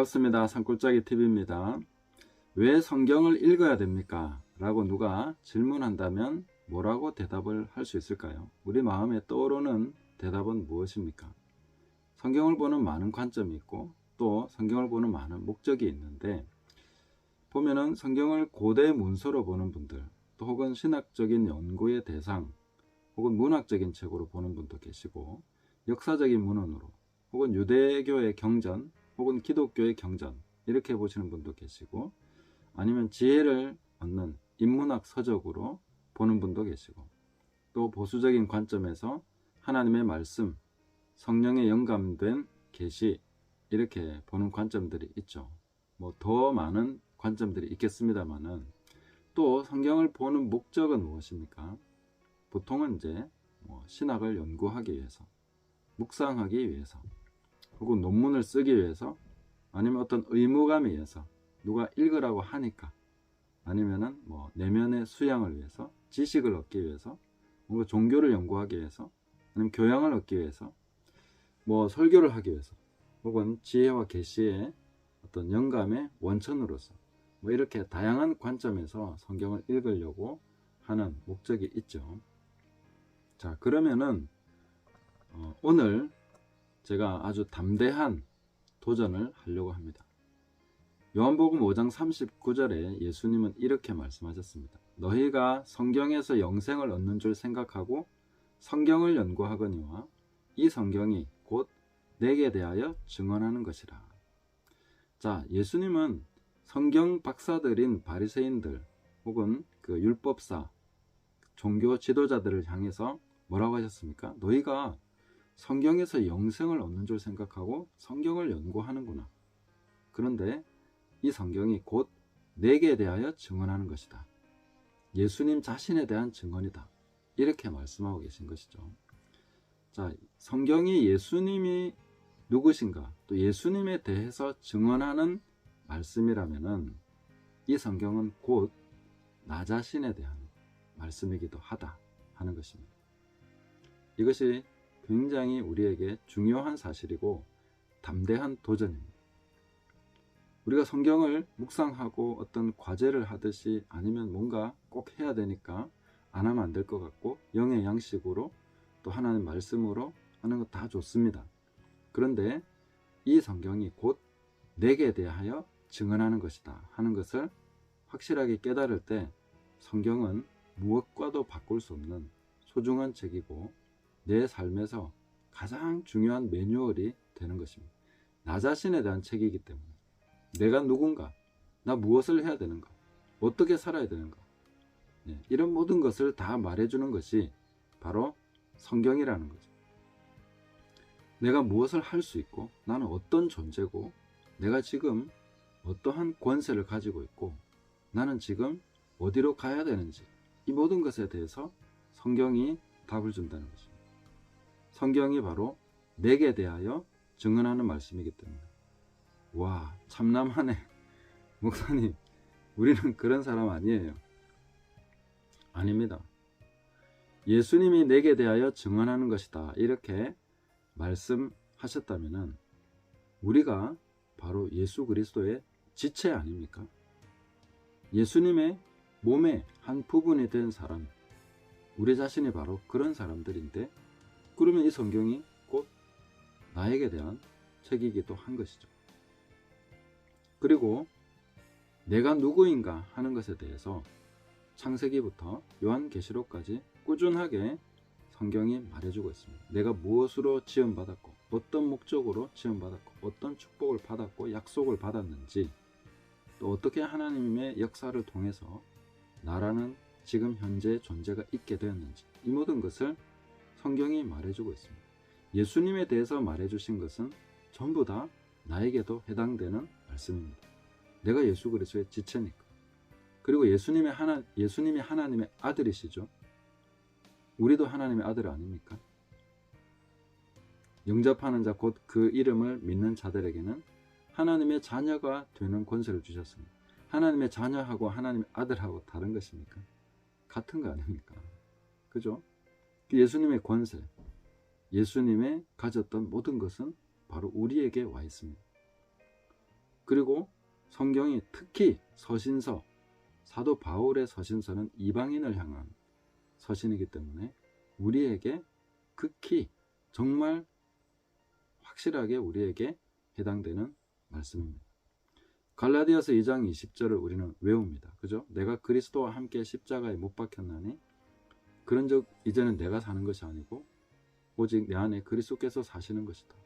반갑습니다. 산골짜기 TV입니다. 왜 성경을 읽어야 됩니까? 라고 누가 질문한다면 뭐라고 대답을 할 수 있을까요? 우리 마음에 떠오르는 대답은 무엇입니까? 성경을 보는 많은 관점이 있고 또 성경을 보는 많은 목적이 있는데, 보면은 성경을 고대 문서로 보는 분들, 또 혹은 신학적인 연구의 대상, 혹은 문학적인 책으로 보는 분도 계시고, 역사적인 문헌으로, 혹은 유대교의 경전, 혹은 기독교의 경전, 이렇게 보시는 분도 계시고, 아니면 지혜를 얻는 인문학 서적으로 보는 분도 계시고, 또 보수적인 관점에서 하나님의 말씀, 성령에 영감된 계시, 이렇게 보는 관점들이 있죠. 뭐 더 많은 관점들이 있겠습니다만은, 또 성경을 보는 목적은 무엇입니까? 보통은 이제 신학을 연구하기 위해서, 묵상하기 위해서, 혹은 논문을 쓰기 위해서, 아니면 어떤 의무감에 의해서 누가 읽으라고 하니까, 아니면은 내면의 수양을 위해서, 지식을 얻기 위해서, 뭔가 종교를 연구하기 위해서, 아니면 교양을 얻기 위해서, 설교를 하기 위해서, 혹은 지혜와 계시의 어떤 영감의 원천으로서, 이렇게 다양한 관점에서 성경을 읽으려고 하는 목적이 있죠. 자, 그러면은 오늘 제가 아주 담대한 도전을 하려고 합니다. 요한복음 5장 39절에 예수님은 이렇게 말씀하셨습니다. 너희가 성경에서 영생을 얻는 줄 생각하고 성경을 연구하거니와 이 성경이 곧 내게 대하여 증언하는 것이라. 자, 예수님은 성경 박사들인 바리새인들 혹은 그 율법사, 종교 지도자들을 향해서 뭐라고 하셨습니까? 너희가 성경에서 영생을 얻는 줄 생각하고 성경을 연구하는구나. 그런데 이 성경이 곧 내게 대하여 증언하는 것이다. 예수님 자신에 대한 증언이다. 이렇게 말씀하고 계신 것이죠. 자, 성경이 예수님이 누구신가, 또 예수님에 대해서 증언하는 말씀이라면은 이 성경은 곧 나 자신에 대한 말씀이기도 하다 하는 것입니다. 이것이 굉장히 우리에게 중요한 사실이고 담대한 도전입니다. 우리가 성경을 묵상하고 어떤 과제를 하듯이, 아니면 뭔가 꼭 해야 되니까 안 하면 안 될 것 같고, 영의 양식으로 또 하나님 말씀으로 하는 것 다 좋습니다. 그런데 이 성경이 곧 내게 대하여 증언하는 것이다 하는 것을 확실하게 깨달을 때, 성경은 무엇과도 바꿀 수 없는 소중한 책이고 내 삶에서 가장 중요한 매뉴얼이 되는 것입니다. 나 자신에 대한 책이기 때문에, 내가 누군가, 나 무엇을 해야 되는가, 어떻게 살아야 되는가, 이런 모든 것을 다 말해주는 것이 바로 성경이라는 거죠. 내가 무엇을 할 수 있고, 나는 어떤 존재고, 내가 지금 어떠한 권세를 가지고 있고, 나는 지금 어디로 가야 되는지, 이 모든 것에 대해서 성경이 답을 준다는 것입니다. 성경이 바로 내게 대하여 증언하는 말씀이기 때문에, 와, 참남하네. 목사님, 우리는 그런 사람 아니에요. 아닙니다. 예수님이 내게 대하여 증언하는 것이다, 이렇게 말씀하셨다면은 우리가 바로 예수 그리스도의 지체 아닙니까? 예수님의 몸의 한 부분이 된 사람, 우리 자신이 바로 그런 사람들인데, 그러면 이 성경이 곧 나에게 대한 책이기도 한 것이죠. 그리고 내가 누구인가 하는 것에 대해서 창세기부터 요한계시록까지 꾸준하게 성경이 말해주고 있습니다. 내가 무엇으로 지음받았고, 어떤 목적으로 지음받았고, 어떤 축복을 받았고 약속을 받았는지, 또 어떻게 하나님의 역사를 통해서 나라는 지금 현재 존재가 있게 되었는지, 이 모든 것을 성경이 말해주고 있습니다. 예수님에 대해서 말해주신 것은 전부 다 나에게도 해당되는 말씀입니다. 내가 예수 그리스도의 지체니까. 그리고 예수님이 하나님의 아들이시죠. 우리도 하나님의 아들 아닙니까? 영접하는 자, 곧 그 이름을 믿는 자들에게는 하나님의 자녀가 되는 권세를 주셨습니다. 하나님의 자녀하고 하나님의 아들하고 다른 것입니까? 같은 거 아닙니까? 그죠? 예수님의 권세, 예수님의 가졌던 모든 것은 바로 우리에게 와 있습니다. 그리고 성경이 특히 서신서, 사도 바울의 서신서는 이방인을 향한 서신이기 때문에 우리에게 극히 정말 확실하게 우리에게 해당되는 말씀입니다. 갈라디아서 2장 20절을 우리는 외웁니다. 그죠? 내가 그리스도와 함께 십자가에 못 박혔나니 그런즉 이제는 내가 사는 것이 아니고 오직 내 안에 그리스도께서 사시는 것이다.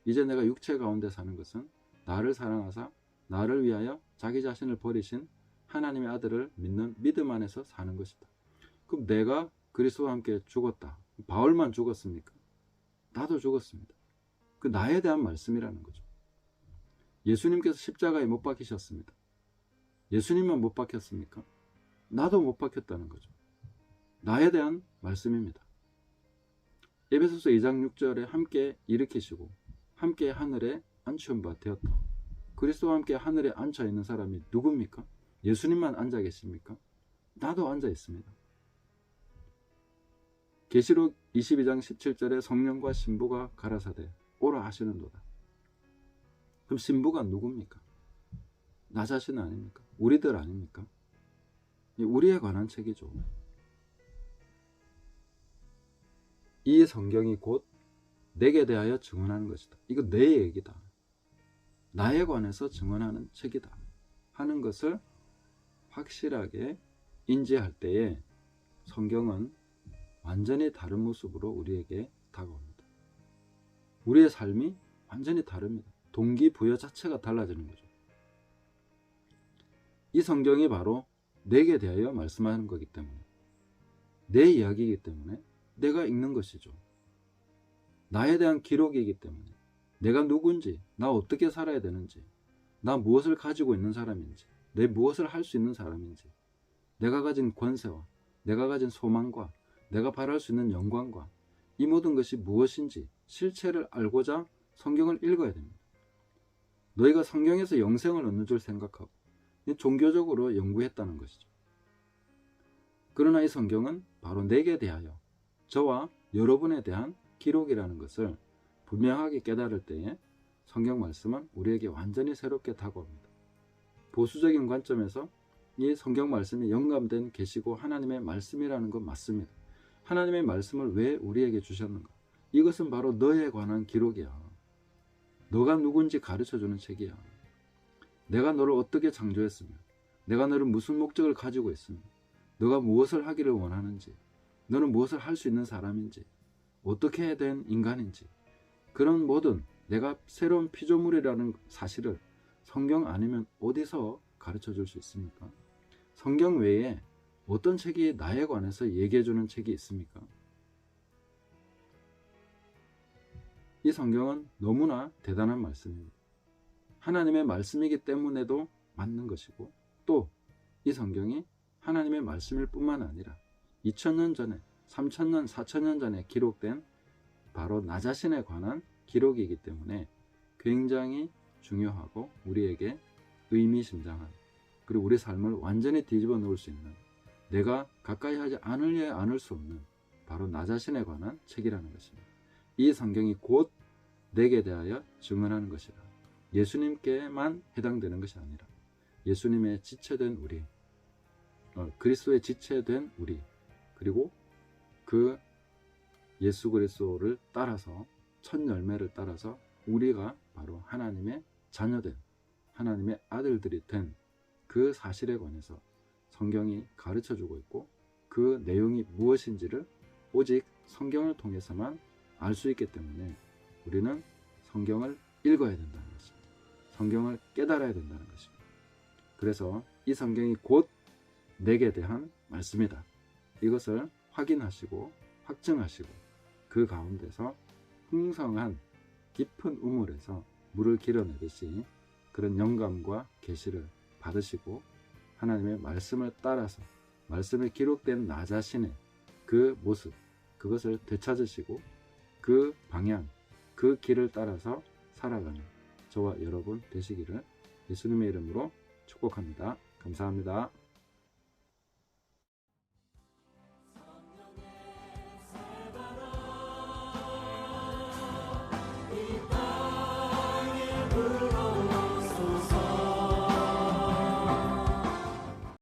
이제 내가 육체 가운데 사는 것은 나를 사랑하사 나를 위하여 자기 자신을 버리신 하나님의 아들을 믿는 믿음 안에서 사는 것이다. 그럼 내가 그리스도와 함께 죽었다. 바울만 죽었습니까? 나도 죽었습니다. 그 나에 대한 말씀이라는 거죠. 예수님께서 십자가에 못 박히셨습니다. 예수님만 못 박혔습니까? 나도 못 박혔다는 거죠. 나에 대한 말씀입니다. 에베소서 2장 6절에 함께 일으키시고 함께 하늘에 앉히신 바 되었다. 그리스도와 함께 하늘에 앉아 있는 사람이 누굽니까? 예수님만 앉아 계십니까? 나도 앉아 있습니다. 계시록 22장 17절에 성령과 신부가 가라사대 오라 하시는도다. 그럼 신부가 누굽니까? 나 자신 아닙니까? 우리들 아닙니까? 우리에 관한 책이죠. 이 성경이 곧 내게 대하여 증언하는 것이다. 이거 내 얘기다. 나에 관해서 증언하는 책이다 하는 것을 확실하게 인지할 때에 성경은 완전히 다른 모습으로 우리에게 다가옵니다. 우리의 삶이 완전히 다릅니다. 동기부여 자체가 달라지는 거죠. 이 성경이 바로 내게 대하여 말씀하는 거기 때문에, 내 이야기이기 때문에 내가 읽는 것이죠. 나에 대한 기록이기 때문에 내가 누군지, 나 어떻게 살아야 되는지, 나 무엇을 가지고 있는 사람인지, 내 무엇을 할 수 있는 사람인지, 내가 가진 권세와 내가 가진 소망과 내가 바랄 수 있는 영광과 이 모든 것이 무엇인지 실체를 알고자 성경을 읽어야 됩니다. 너희가 성경에서 영생을 얻는 줄 생각하고 종교적으로 연구했다는 것이죠. 그러나 이 성경은 바로 내게 대하여, 저와 여러분에 대한 기록이라는 것을 분명하게 깨달을 때에 성경 말씀은 우리에게 완전히 새롭게 다가옵니다. 보수적인 관점에서 이 성경 말씀이 영감된 계시고 하나님의 말씀이라는 건 맞습니다. 하나님의 말씀을 왜 우리에게 주셨는가? 이것은 바로 너에 관한 기록이야. 너가 누군지 가르쳐주는 책이야. 내가 너를 어떻게 창조했으며, 내가 너를 무슨 목적을 가지고 있으며, 너가 무엇을 하기를 원하는지, 너는 무엇을 할 수 있는 사람인지, 어떻게 된 인간인지, 그런 모든 내가 새로운 피조물이라는 사실을 성경 아니면 어디서 가르쳐 줄 수 있습니까? 성경 외에 어떤 책이 나에 관해서 얘기해 주는 책이 있습니까? 이 성경은 너무나 대단한 말씀입니다. 하나님의 말씀이기 때문에도 맞는 것이고, 또 이 성경이 하나님의 말씀일 뿐만 아니라 2000년 전에, 3000년, 4000년 전에 기록된 바로 나 자신에 관한 기록이기 때문에 굉장히 중요하고 우리에게 의미심장한, 그리고 우리 삶을 완전히 뒤집어 놓을 수 있는, 내가 가까이 하지 않으려 않을 수 없는 바로 나 자신에 관한 책이라는 것입니다. 이 성경이 곧 내게 대하여 증언하는 것이라. 예수님께만 해당되는 것이 아니라 예수님의 지체된 우리, 그리스도의 지체된 우리, 그리고 그 예수 그리스도를 따라서, 첫 열매를 따라서 우리가 바로 하나님의 자녀된, 하나님의 아들들이 된 그 사실에 관해서 성경이 가르쳐주고 있고, 그 내용이 무엇인지를 오직 성경을 통해서만 알 수 있기 때문에 우리는 성경을 읽어야 된다는 것입니다. 성경을 깨달아야 된다는 것입니다. 그래서 이 성경이 곧 내게 대한 말씀이다. 이것을 확인하시고 확증하시고 그 가운데서 풍성한 깊은 우물에서 물을 길어내듯이 그런 영감과 계시를 받으시고 하나님의 말씀을 따라서 말씀에 기록된 나 자신의 그 모습, 그것을 되찾으시고 그 방향, 그 길을 따라서 살아가는 저와 여러분 되시기를 예수님의 이름으로 축복합니다. 감사합니다.